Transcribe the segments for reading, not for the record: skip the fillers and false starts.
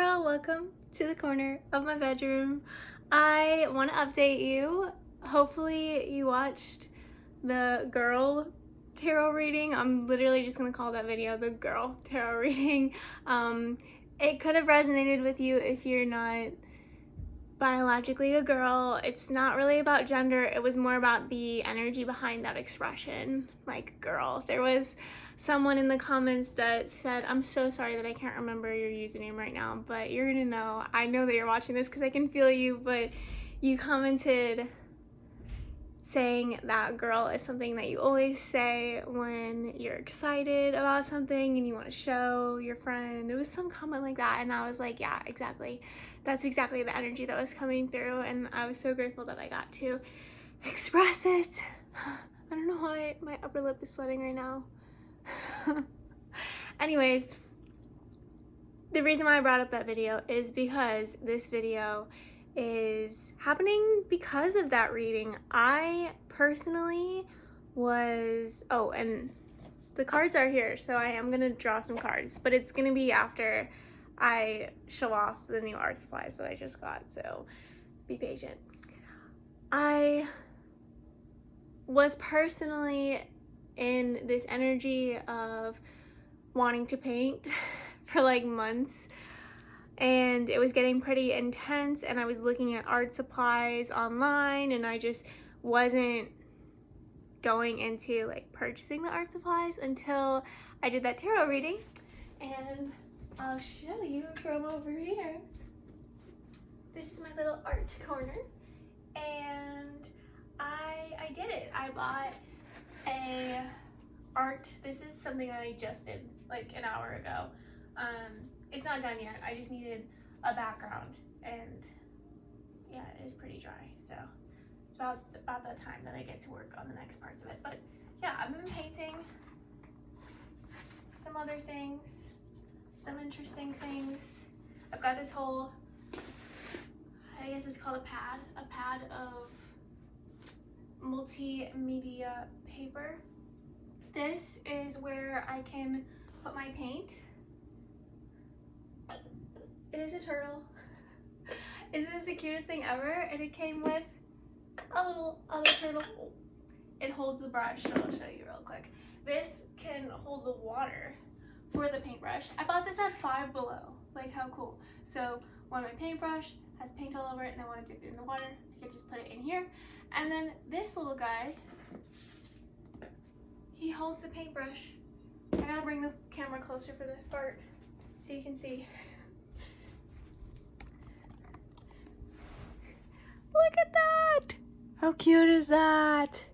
girl, welcome to the corner of my bedroom. I want to update you. Hopefully you watched the girl tarot reading. I'm literally just going to call that video the girl tarot reading. It could have resonated with you if you're not biologically a girl. It's not really about gender. It was more about the energy behind that expression, like girl. There was someone in the comments that said, I'm so sorry that I can't remember your username right now, but you're gonna know. I know that you're watching this because I can feel you, but you commented saying that girl is something that you always say when you're excited about something and you want to show your friend. It was some comment like that, and I was like, yeah, exactly. That's exactly the energy that was coming through, and I was so grateful that I got to express it. I don't know why my upper lip is sweating right now. Anyways, the reason why I brought up that video is because this video is happening because of that reading. I personally was, and the cards are here, so I am gonna draw some cards, but it's gonna be after I show off the new art supplies that I just got, so be patient. I was personally in this energy of wanting to paint for like months, and it was getting pretty intense, and I was looking at art supplies online, and I just wasn't going into like purchasing the art supplies until I did that tarot reading. And I'll show you from over here. This is my little art corner, and I did it. I bought a art. This is something that I just did like an hour ago. It's not done yet. I just needed a background, and yeah, it is pretty dry, so it's about the time that I get to work on the next parts of it. But yeah, I've been painting some other things, some interesting things. I've got this whole, I guess it's called a pad of multimedia paper. This is where I can put my paint. It is a turtle. Isn't this the cutest thing ever? And it came with a little other turtle. It holds the brush, so I'll show you real quick. This can hold the water for the paintbrush. I bought this at Five Below. Like, how cool. So when my paintbrush has paint all over it and I want to dip it in the water, I can just put it in here. And then this little guy, he holds the paintbrush. I gotta bring the camera closer for the fart so you can see. Look at that! How cute is that?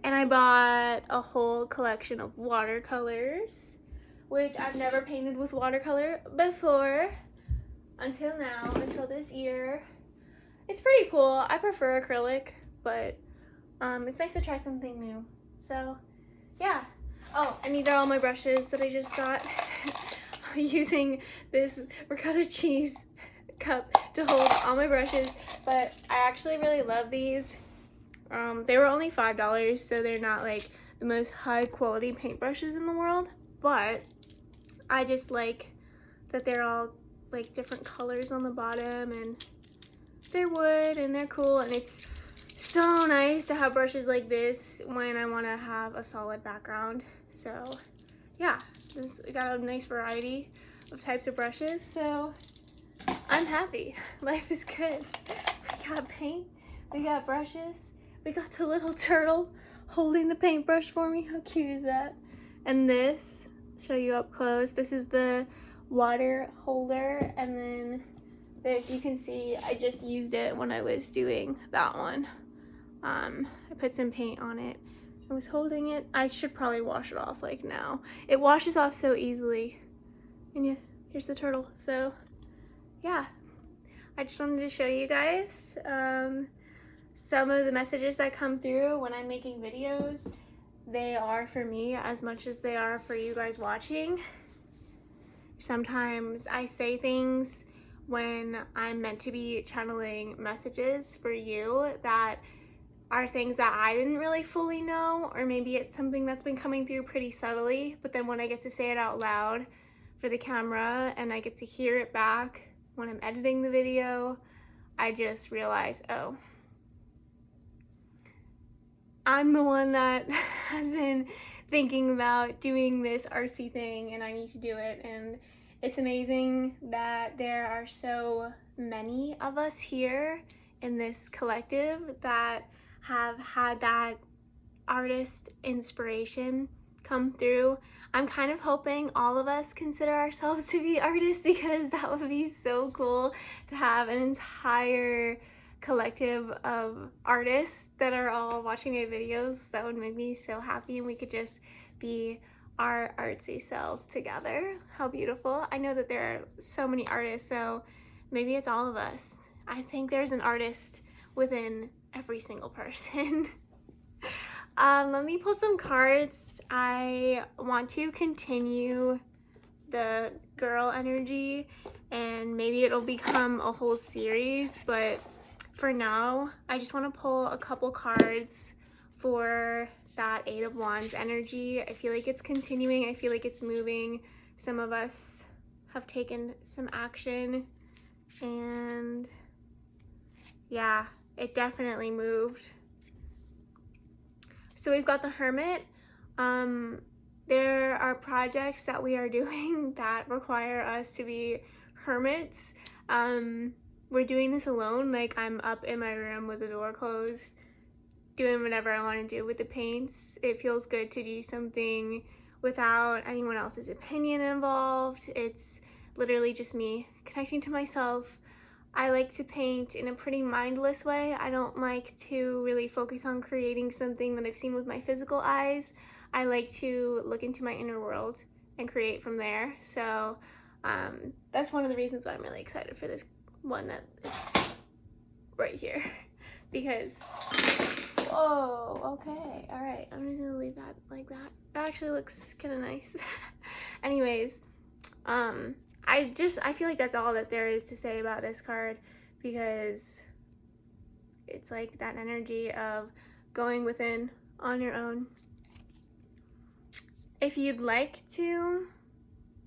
And I bought a whole collection of watercolors, which I've never painted with watercolor before until now, until this year. It's pretty cool. I prefer acrylic, but it's nice to try something new. So yeah. Oh, and these are all my brushes that I just got. Using this ricotta cheese cup to hold all my brushes, but I actually really love these. They were only $5, so they're not like the most high quality paintbrushes in the world, but I just like that they're all like different colors on the bottom, and they're wood and they're cool, and it's so nice to have brushes like this when I want to have a solid background. So yeah, this got a nice variety of types of brushes, so I'm happy. Life is good. We got paint, we got brushes, we got the little turtle holding the paintbrush for me. How cute is that? And this, show you up close, this is the water holder, and then this, you can see I just used it when I was doing that one. I put some paint on it. I was holding it. I should probably wash it off like now. It washes off so easily. And yeah, here's the turtle. So yeah, I just wanted to show you guys some of the messages that come through when I'm making videos. They are for me as much as they are for you guys watching. Sometimes I say things when I'm meant to be channeling messages for you that are things that I didn't really fully know, or maybe it's something that's been coming through pretty subtly, but then when I get to say it out loud for the camera and I get to hear it back, when I'm editing the video, I just realize, oh, I'm the one that has been thinking about doing this artsy thing and I need to do it. And it's amazing that there are so many of us here in this collective that have had that artist inspiration come through. I'm kind of hoping all of us consider ourselves to be artists, because that would be so cool to have an entire collective of artists that are all watching my videos. That would make me so happy, and we could just be our artsy selves together. How beautiful. I know that there are so many artists, so maybe it's all of us. I think there's an artist within every single person. Let me pull some cards. I want to continue the girl energy, and maybe it'll become a whole series, but for now, I just want to pull a couple cards for that Eight of Wands energy. I feel like it's continuing. I feel like it's moving. Some of us have taken some action, and yeah, it definitely moved. So we've got the Hermit. There are projects that we are doing that require us to be hermits. We're doing this alone. Like, I'm up in my room with the door closed, doing whatever I want to do with the paints. It feels good to do something without anyone else's opinion involved. It's literally just me connecting to myself. I like to paint in a pretty mindless way. I don't like to really focus on creating something that I've seen with my physical eyes. I like to look into my inner world and create from there. So that's one of the reasons why I'm really excited for this one that is right here. Because, whoa, okay, all right. I'm just gonna leave that like that. That actually looks kind of nice. Anyways, I feel like that's all that there is to say about this card, because it's like that energy of going within on your own. If you'd like to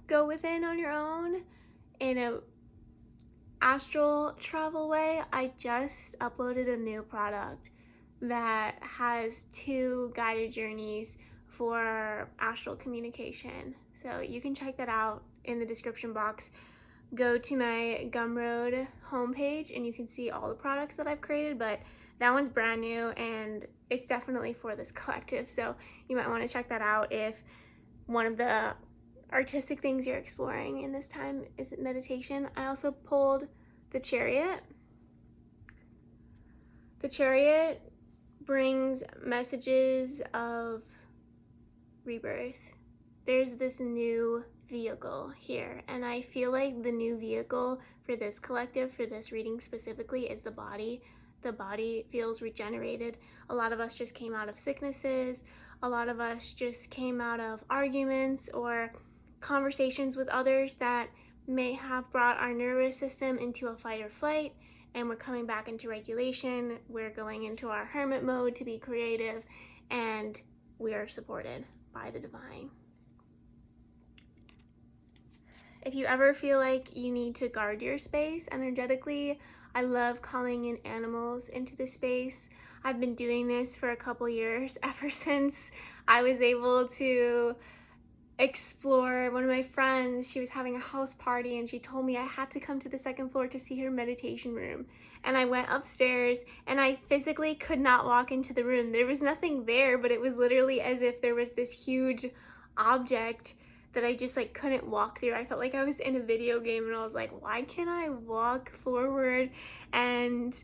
go within on your own in a astral travel way, I just uploaded a new product that has 2 guided journeys for astral communication. So you can check that out in the description box. Go to my Gumroad homepage and you can see all the products that I've created, but that one's brand new and it's definitely for this collective. So you might want to check that out if one of the artistic things you're exploring in this time is meditation. I also pulled the Chariot. The Chariot brings messages of rebirth. There's this new vehicle here, and I feel like the new vehicle for this collective, for this reading specifically, is the body. The body feels regenerated. A lot of us just came out of sicknesses. A lot of us just came out of arguments or conversations with others that may have brought our nervous system into a fight or flight, and we're coming back into regulation. We're going into our hermit mode to be creative, and we are supported by the divine. If you ever feel like you need to guard your space energetically, I love calling in animals into the space. I've been doing this for a couple years, ever since I was able to explore. One of my friends, she was having a house party and she told me I had to come to the 2nd floor to see her meditation room. And I went upstairs and I physically could not walk into the room. There was nothing there, but it was literally as if there was this huge object that I just like couldn't walk through. I felt like I was in a video game and I was like, why can't I walk forward? And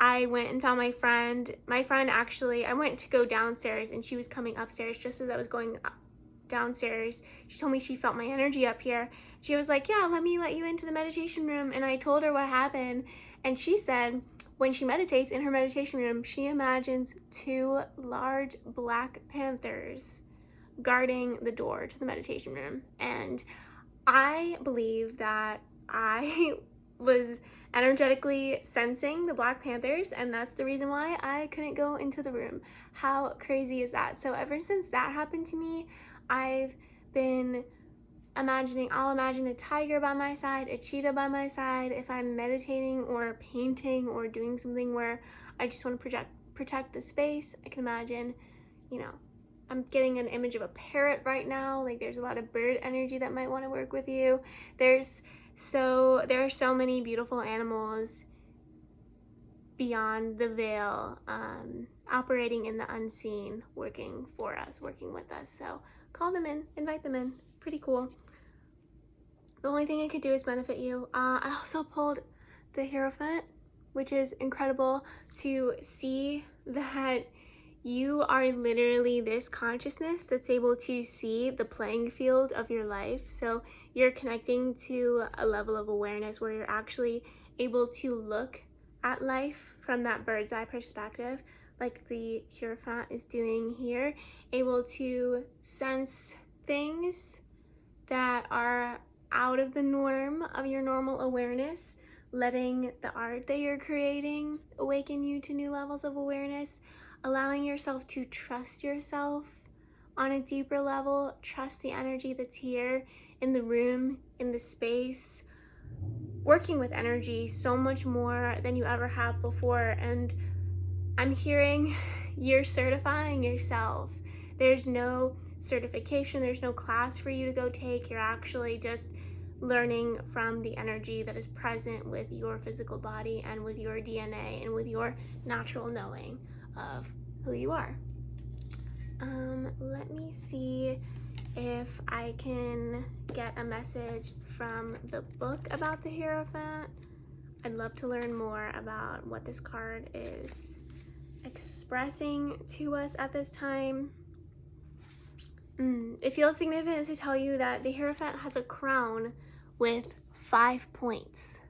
I went and found my friend. My friend actually, I went to go downstairs and she was coming upstairs just as I was going downstairs. She told me she felt my energy up here. She was like, yeah, let you into the meditation room. And I told her what happened. And she said when she meditates in her meditation room, she imagines 2 large black panthers guarding the door to the meditation room. And I believe that I was energetically sensing the Black Panthers, and that's the reason why I couldn't go into the room. How crazy is that? So ever since that happened to me, I've been I'll imagine a tiger by my side, a cheetah by my side. If I'm meditating or painting or doing something where I just want to protect the space, I can imagine, I'm getting an image of a parrot right now. Like, there's a lot of bird energy that might want to work with you. There are so many beautiful animals beyond the veil, operating in the unseen, working for us, working with us. So call them in, invite them in. Pretty cool. The only thing I could do is benefit you. I also pulled the Hierophant, which is incredible to see that you are literally this consciousness that's able to see the playing field of your life. So you're connecting to a level of awareness where you're actually able to look at life from that bird's eye perspective, like the Hierophant is doing here, able to sense things that are out of the norm of your normal awareness, letting the art that you're creating awaken you to new levels of awareness, allowing yourself to trust yourself on a deeper level, trust the energy that's here in the room, in the space, working with energy so much more than you ever have before. And I'm hearing you're certifying yourself. There's no certification, there's no class for you to go take. You're actually just learning from the energy that is present with your physical body and with your DNA and with your natural knowing of who you are. Let me see if I can get a message from the book about the Hierophant. I'd love to learn more about what this card is expressing to us at this time. It feels significant to tell you that the Hierophant has a crown with 5 points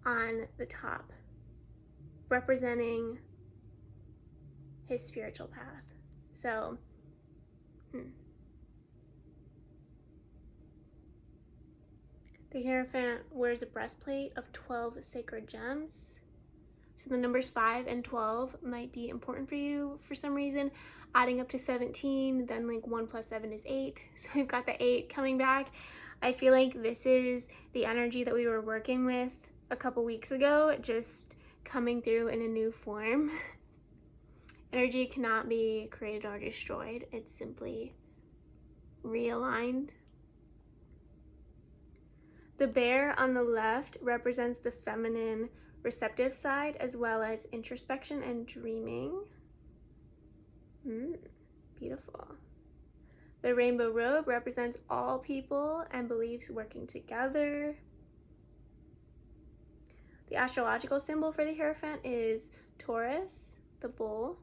on the top, representing his spiritual path. So, the Hierophant wears a breastplate of 12 sacred gems. So the numbers 5 and 12 might be important for you for some reason, adding up to 17, then like 1 plus 7 is 8. So we've got the 8 coming back. I feel like this is the energy that we were working with a couple weeks ago, just coming through in a new form. Energy cannot be created or destroyed. It's simply realigned. The bear on the left represents the feminine receptive side, as well as introspection and dreaming. Beautiful. The rainbow robe represents all people and beliefs working together. The astrological symbol for the Hierophant is Taurus, the bull.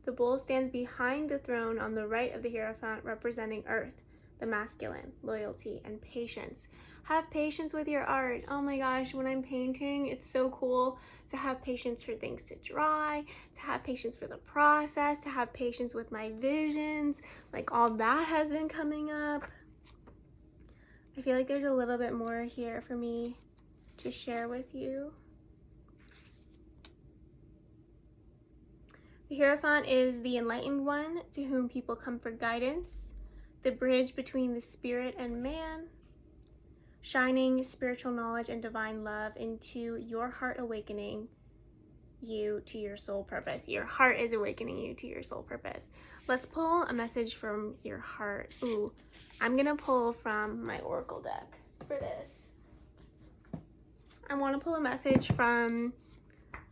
The bull stands behind the throne on the right of the Hierophant, representing Earth, the masculine, loyalty, and patience. Have patience with your art. Oh my gosh, when I'm painting, it's so cool to have patience for things to dry, to have patience for the process, to have patience with my visions. Like, all that has been coming up. I feel like there's a little bit more here for me to share with you. The Hierophant is the enlightened one to whom people come for guidance, the bridge between the spirit and man, shining spiritual knowledge and divine love into your heart, awakening you to your soul purpose. Your heart is awakening you to your soul purpose. Let's pull a message from your heart. Ooh, I'm gonna pull from my oracle deck for this. I want to pull a message from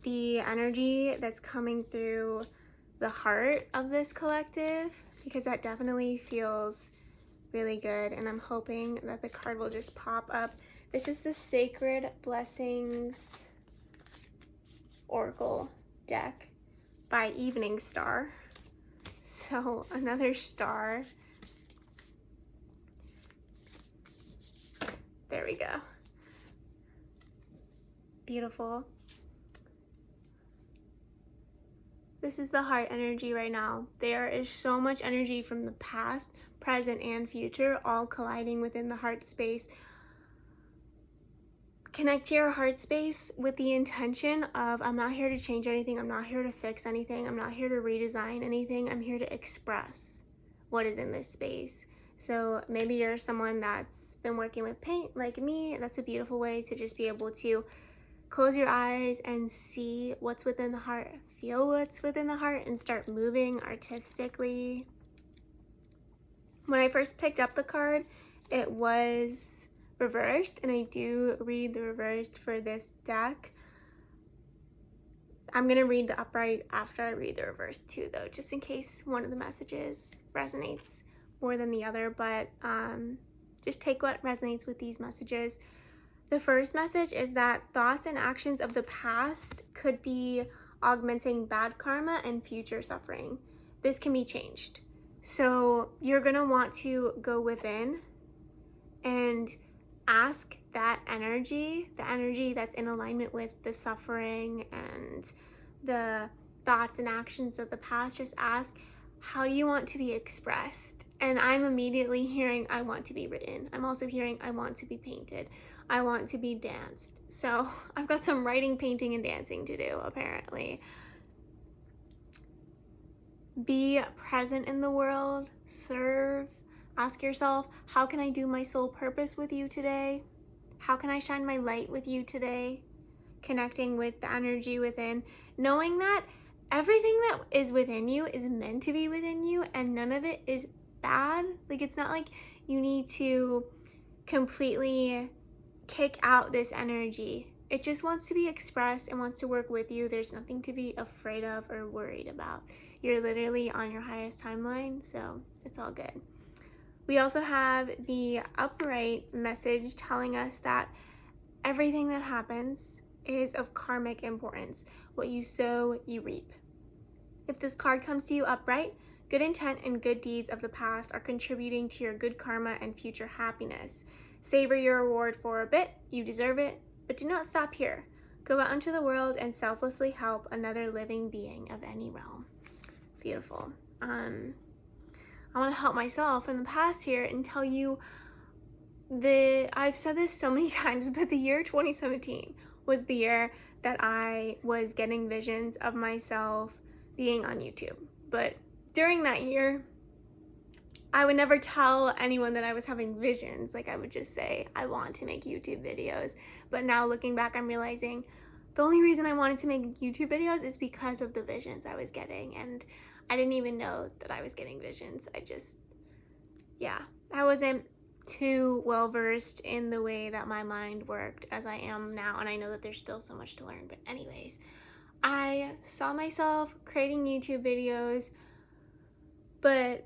the energy that's coming through the heart of this collective, because that definitely feels really good, and I'm hoping that the card will just pop up. This is the Sacred Blessings Oracle deck by Evening Star. So another star. There we go. Beautiful. This is the heart energy right now. There is so much energy from the past, present, and future, all colliding within the heart space. Connect to your heart space with the intention of, I'm not here to change anything. I'm not here to fix anything. I'm not here to redesign anything. I'm here to express what is in this space. So maybe you're someone that's been working with paint like me. That's a beautiful way to just be able to close your eyes and see what's within the heart, feel what's within the heart, and start moving artistically. When I first picked up the card, it was reversed, and I do read the reversed for this deck. I'm going to read the upright after I read the reverse too, though, just in case one of the messages resonates more than the other, but just take what resonates with these messages. The first message is that thoughts and actions of the past could be augmenting bad karma and future suffering. This can be changed. So you're going to want to go within and ask that energy, the energy that's in alignment with the suffering and the thoughts and actions of the past. Just ask, how do you want to be expressed? And I'm immediately hearing, I want to be written. I'm also hearing, I want to be painted. I want to be danced. So I've got some writing, painting, and dancing to do, apparently. Be present in the world, serve. Ask yourself, how can I do my soul purpose with you today? How can I shine my light with you today? Connecting with the energy within, knowing that everything that is within you is meant to be within you, and none of it is bad. Like, it's not like you need to completely kick out this energy. It just wants to be expressed and wants to work with you. There's nothing to be afraid of or worried about. You're literally on your highest timeline, so it's all good. We also have the upright message telling us that everything that happens is of karmic importance. What you sow, you reap. If this card comes to you upright, good intent and good deeds of the past are contributing to your good karma and future happiness. Savor your reward for a bit, you deserve it, but do not stop here. Go out into the world and selflessly help another living being of any realm. Beautiful. I want to help myself in the past here and tell you I've said this so many times, but the year 2017 was the year that I was getting visions of myself being on YouTube. But during that year, I would never tell anyone that I was having visions. Like, I would just say, I want to make YouTube videos. But now looking back, I'm realizing the only reason I wanted to make YouTube videos is because of the visions I was getting. And I didn't even know that I was getting visions. I wasn't too well versed in the way that my mind worked as I am now. And I know that there's still so much to learn. But anyways, I saw myself creating YouTube videos, but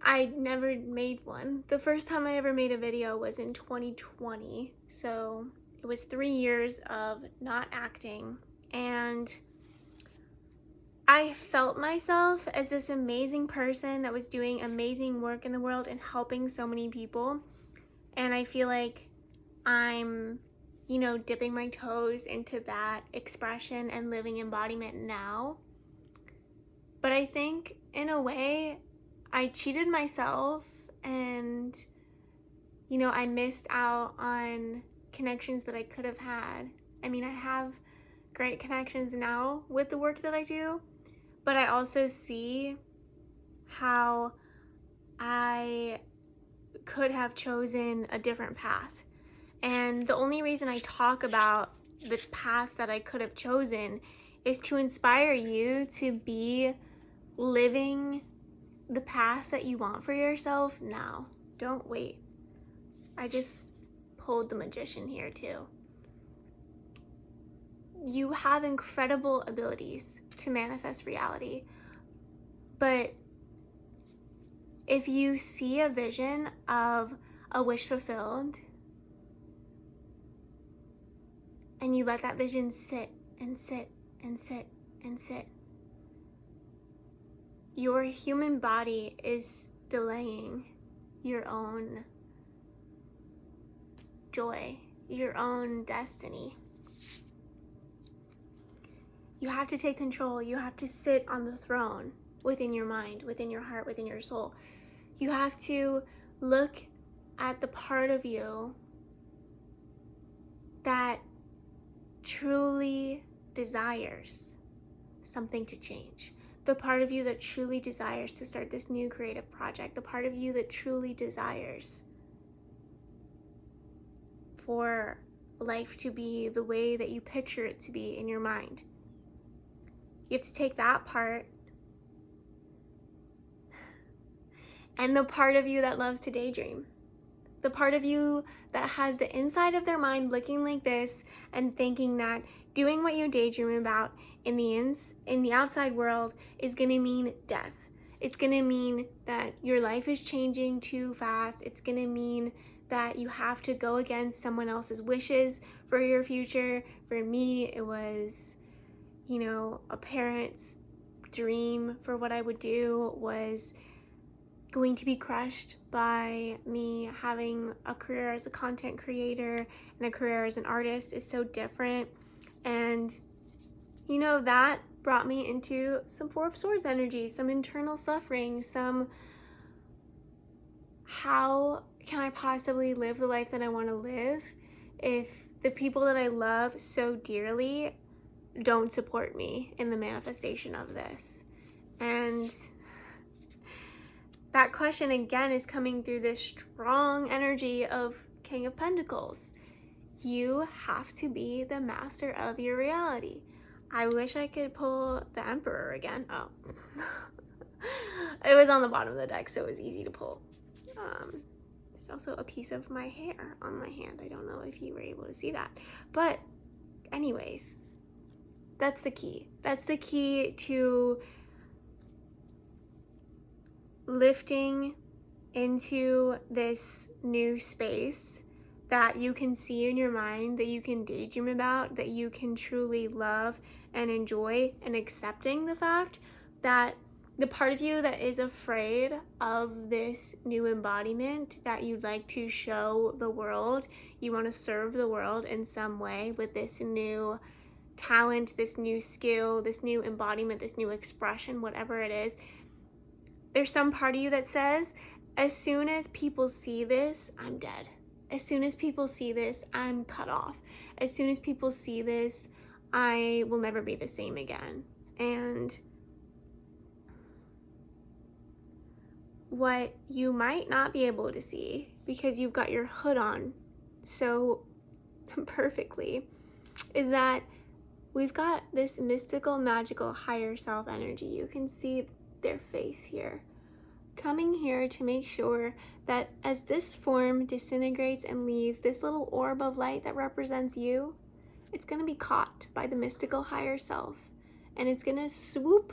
I never made one. The first time I ever made a video was in 2020. So it was 3 years of not acting. And I felt myself as this amazing person that was doing amazing work in the world and helping so many people. And I feel like I'm, dipping my toes into that expression and living embodiment now. But I think in a way, I cheated myself and, I missed out on connections that I could have had. I mean, I have great connections now with the work that I do, but I also see how I could have chosen a different path. And the only reason I talk about the path that I could have chosen is to inspire you to be living the path that you want for yourself now. Don't wait. I just pulled the magician here too. You have incredible abilities to manifest reality, but if you see a vision of a wish fulfilled and you let that vision sit and sit and sit and sit, your human body is delaying your own joy, your own destiny. You have to take control. You have to sit on the throne within your mind, within your heart, within your soul. You have to look at the part of you that truly desires something to change, the part of you that truly desires to start this new creative project, the part of you that truly desires for life to be the way that you picture it to be in your mind. You have to take that part and the part of you that loves to daydream. The part of you that has the inside of their mind looking like this and thinking that doing what you daydream about in the outside world is going to mean death. It's going to mean that your life is changing too fast. It's going to mean that you have to go against someone else's wishes for your future. For me, it was, a parent's dream for what I would do was going to be crushed by me having a career as a content creator and a career as an artist is so different. And, that brought me into some Four of Swords energy, some internal suffering, some how can I possibly live the life that I want to live if the people that I love so dearly don't support me in the manifestation of this? And that question again is coming through this strong energy of King of Pentacles. You have to be the master of your reality. I wish I could pull the Emperor again. Oh. It was on the bottom of the deck, so it was easy to pull. There's also a piece of my hair on my hand. I don't know if you were able to see that. But anyways, that's the key. That's the key to lifting into this new space that you can see in your mind, that you can daydream about, that you can truly love and enjoy, and accepting the fact that the part of you that is afraid of this new embodiment that you'd like to show the world, you want to serve the world in some way with this new talent, this new skill, this new embodiment, this new expression, whatever it is. There's some part of you that says, as soon as people see this, I'm dead. As soon as people see this, I'm cut off. As soon as people see this, I will never be the same again. And what you might not be able to see, because you've got your hood on so perfectly, is that we've got this mystical, magical, higher self energy. You can see their face here, coming here to make sure that as this form disintegrates and leaves, this little orb of light that represents you, it's going to be caught by the mystical higher self, and it's going to swoop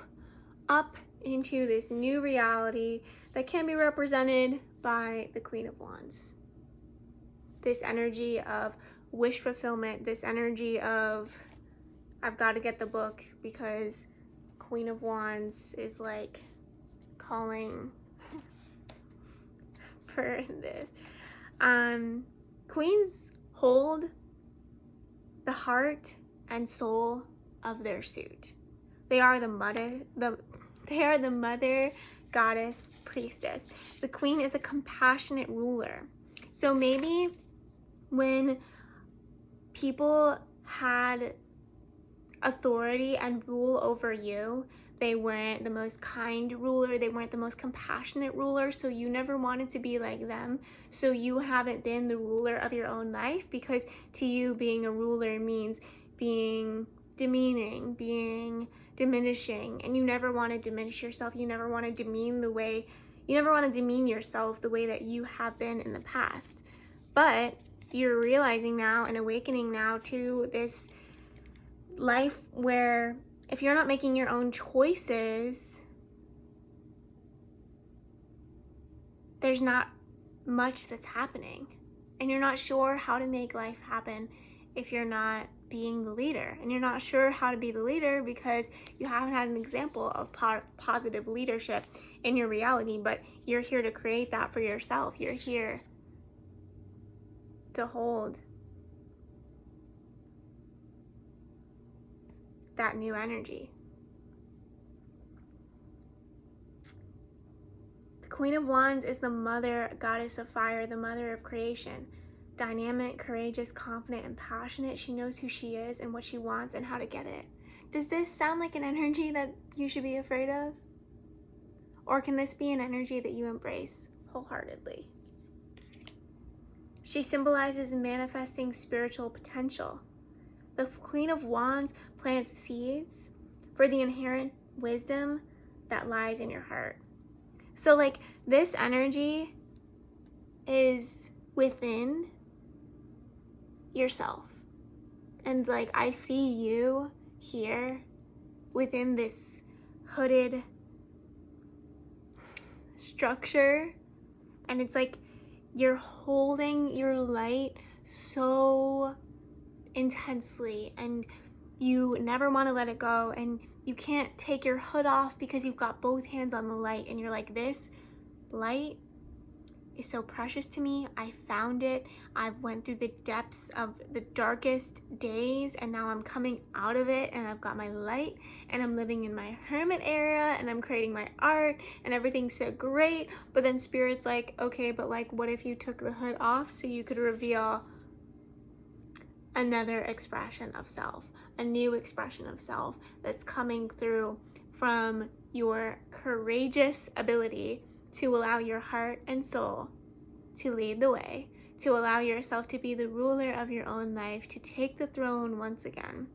up into this new reality that can be represented by the Queen of Wands. This energy of wish fulfillment, this energy of I've got to get the book because Queen of Wands is like calling for this. Queens hold the heart and soul of their suit. They are the mother goddess priestess. The queen is a compassionate ruler. So maybe when people had authority and rule over you, they weren't the most kind ruler, they weren't the most compassionate ruler, so you never wanted to be like them. So you haven't been the ruler of your own life, because to you being a ruler means being demeaning, being diminishing, and you never want to diminish yourself. You never want to demean yourself the way that you have been in the past. But you're realizing now and awakening now to this life where if you're not making your own choices, there's not much that's happening, and you're not sure how to make life happen if you're not being the leader. And you're not sure how to be the leader because you haven't had an example of positive leadership in your reality, but you're here to create that for yourself. You're here to hold that new energy. The Queen of Wands is the mother goddess of fire, the mother of creation. Dynamic, courageous, confident, and passionate. She knows who she is and what she wants and how to get it. Does this sound like an energy that you should be afraid of? Or can this be an energy that you embrace wholeheartedly? She symbolizes manifesting spiritual potential. The Queen of Wands plants seeds for the inherent wisdom that lies in your heart. So like this energy is within yourself. And like I see you here within this hooded structure, and it's like you're holding your light so intensely and you never want to let it go, and you can't take your hood off because you've got both hands on the light, and you're like, this light is so precious to me. I found it. I went through the depths of the darkest days, and now I'm coming out of it, and I've got my light, and I'm living in my hermit area, and I'm creating my art, and everything's so great. But then Spirit's like, okay, but like, what if you took the hood off so you could reveal another expression of self, a new expression of self that's coming through from your courageous ability to allow your heart and soul to lead the way, to allow yourself to be the ruler of your own life, to take the throne once again.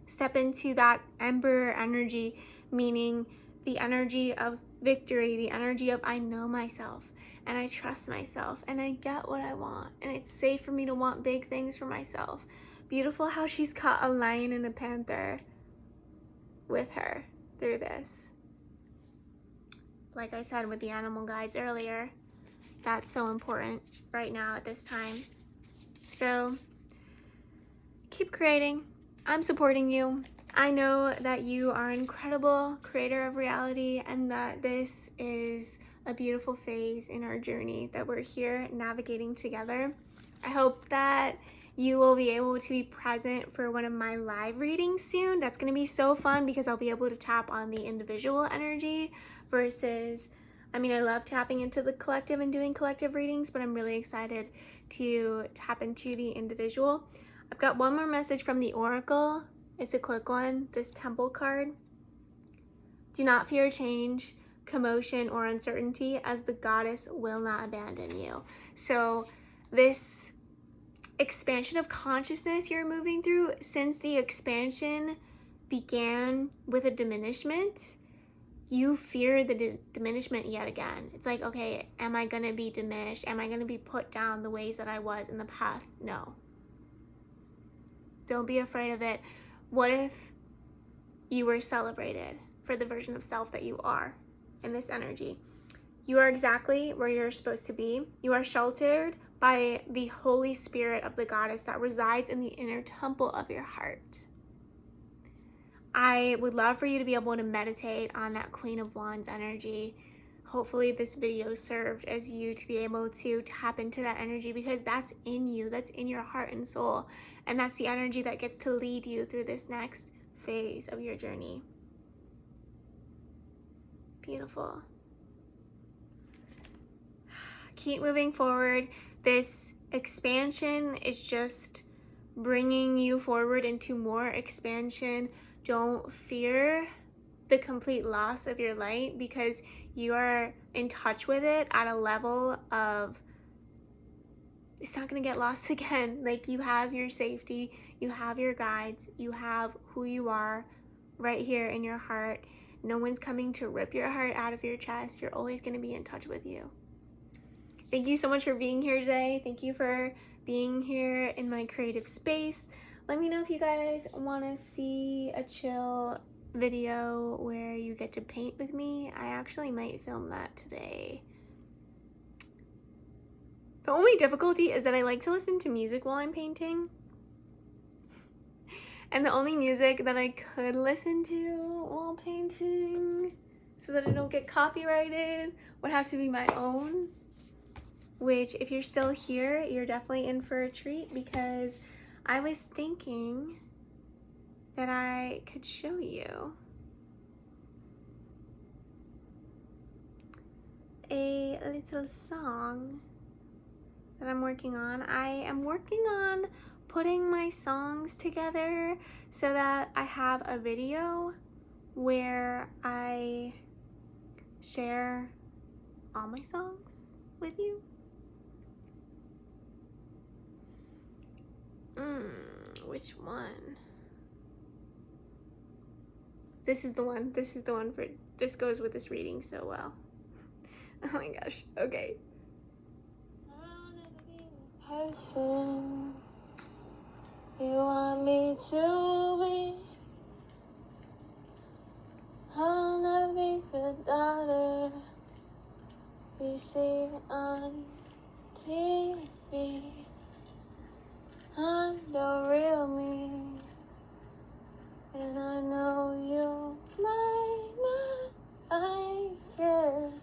Step into that emperor energy, meaning the energy of victory, the energy of I know myself and I trust myself and I get what I want, and it's safe for me to want big things for myself. Beautiful how she's caught a lion and a panther with her through this. Like I said with the animal guides earlier, that's so important right now at this time. So keep creating. I'm supporting you. I know that you are an incredible creator of reality, and that this is a beautiful phase in our journey that we're here navigating together. I hope that you will be able to be present for one of my live readings soon. That's going to be so fun because I'll be able to tap on the individual energy versus, I mean, I love tapping into the collective and doing collective readings, but I'm really excited to tap into the individual. I've got one more message from the Oracle. It's a quick one, this Temple card. Do not fear change, commotion, or uncertainty, as the goddess will not abandon you. So this expansion of consciousness you're moving through, since the expansion began with a diminishment, you fear the diminishment yet again. It's like, okay, am I gonna be diminished? Am I gonna be put down the ways that I was in the past? No. Don't be afraid of it. What if you were celebrated for the version of self that you are in this energy? You are exactly where you're supposed to be. You are sheltered by the Holy Spirit of the goddess that resides in the inner temple of your heart. I would love for you to be able to meditate on that Queen of Wands energy. Hopefully this video served as you to be able to tap into that energy, because that's in you, that's in your heart and soul, and that's the energy that gets to lead you through this next phase of your journey. Beautiful. Keep moving forward. This expansion is just bringing you forward into more expansion. Don't fear the complete loss of your light, because you are in touch with it at a level of it's not going to get lost again. Like, you have your safety, you have your guides, you have who you are right here in your heart. No one's coming to rip your heart out of your chest. You're always going to be in touch with you. Thank you so much for being here today. Thank you for being here in my creative space. Let me know if you guys want to see a chill video where you get to paint with me. I actually might film that today. The only difficulty is that I like to listen to music while I'm painting. And the only music that I could listen to while painting, so that I don't get copyrighted, would have to be my own. Which, if you're still here, you're definitely in for a treat, because I was thinking that I could show you a little song that I'm working on. I am working on putting my songs together so that I have a video where I share all my songs with you. Which one? This is the one. This goes with this reading so well. Oh my gosh. Okay. I'll never be the person you want me to be. I'll never be the daughter we see on TV. I'm the real me, and I know you might not like it.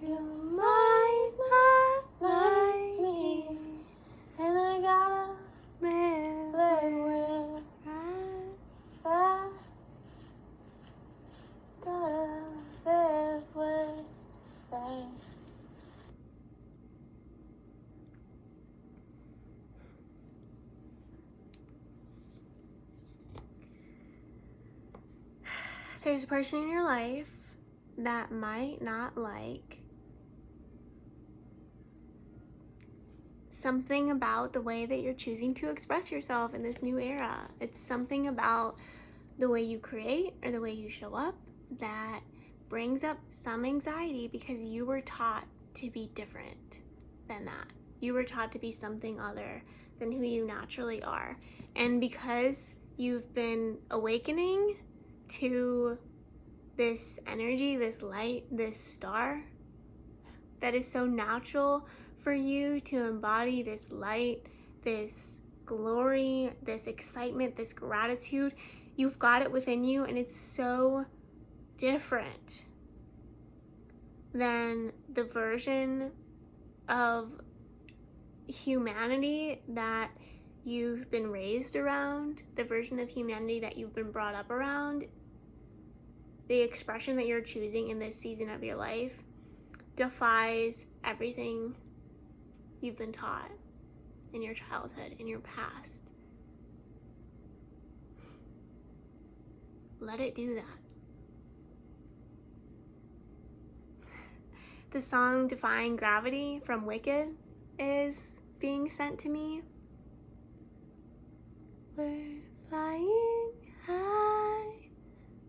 You might not like me, and I gotta live with that. Gotta live with that. There's a person in your life that might not like something about the way that you're choosing to express yourself in this new era. It's something about the way you create or the way you show up that brings up some anxiety because you were taught to be different than that. You were taught to be something other than who you naturally are. And because you've been awakening to this energy, this light, this star that is so natural for you to embody, this light, this glory, this excitement, this gratitude, you've got it within you, and it's so different than the version of humanity that you've been raised around, the version of humanity that you've been brought up around. The expression that you're choosing in this season of your life defies everything you've been taught in your childhood, in your past. Let it do that. The song Defying Gravity from Wicked is being sent to me. We're flying high,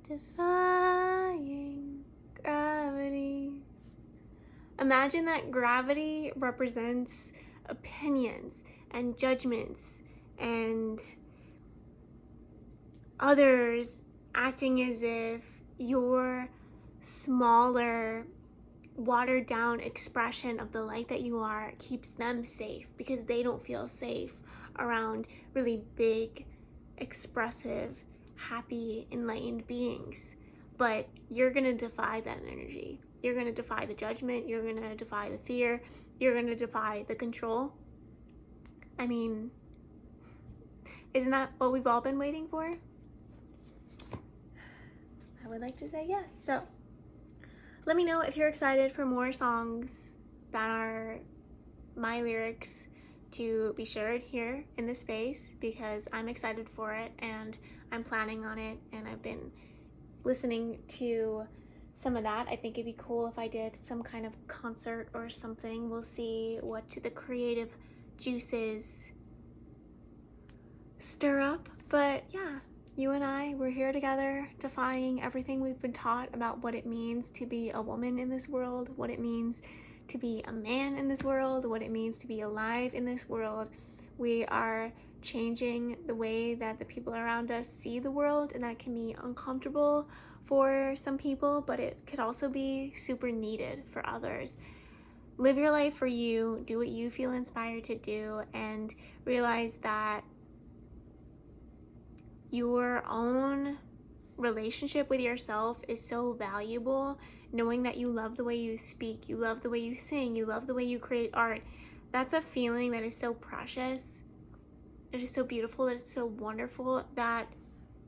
defying gravity. Imagine that gravity represents opinions and judgments and others acting as if your smaller, watered down expression of the light that you are keeps them safe because they don't feel safe around really big, expressive, happy, enlightened beings. But you're gonna defy that energy. You're gonna defy the judgment. You're gonna defy the fear. You're gonna defy the control. I mean, isn't that what we've all been waiting for? I would like to say yes. So let me know if you're excited for more songs that are my lyrics to be shared here in this space, because I'm excited for it and I'm planning on it, and I've been listening to some of that. I think it'd be cool if I did some kind of concert or something. We'll see what the creative juices stir up. But yeah, you and I, we're here together, defying everything we've been taught about what it means to be a woman in this world, what it means to be a man in this world, what it means to be alive in this world. We are changing the way that the people around us see the world, and that can be uncomfortable for some people, but it could also be super needed for others. Live your life for you, do what you feel inspired to do, and realize that your own relationship with yourself is so valuable. Knowing that you love the way you speak, you love the way you sing, you love the way you create art, that's a feeling that is so precious. It is so beautiful, that it's so wonderful, that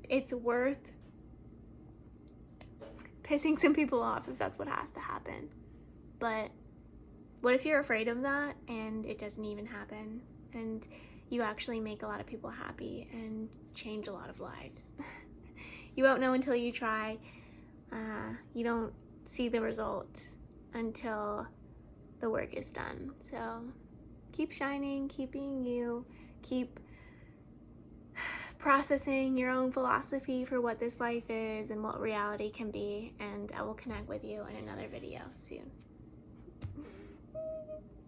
it's worth pissing some people off if that's what has to happen. But what if you're afraid of that and it doesn't even happen? And you actually make a lot of people happy and change a lot of lives. You won't know until you try. You don't see the result until the work is done. So keep shining, keep being you, keep processing your own philosophy for what this life is and what reality can be, and I will connect with you in another video soon.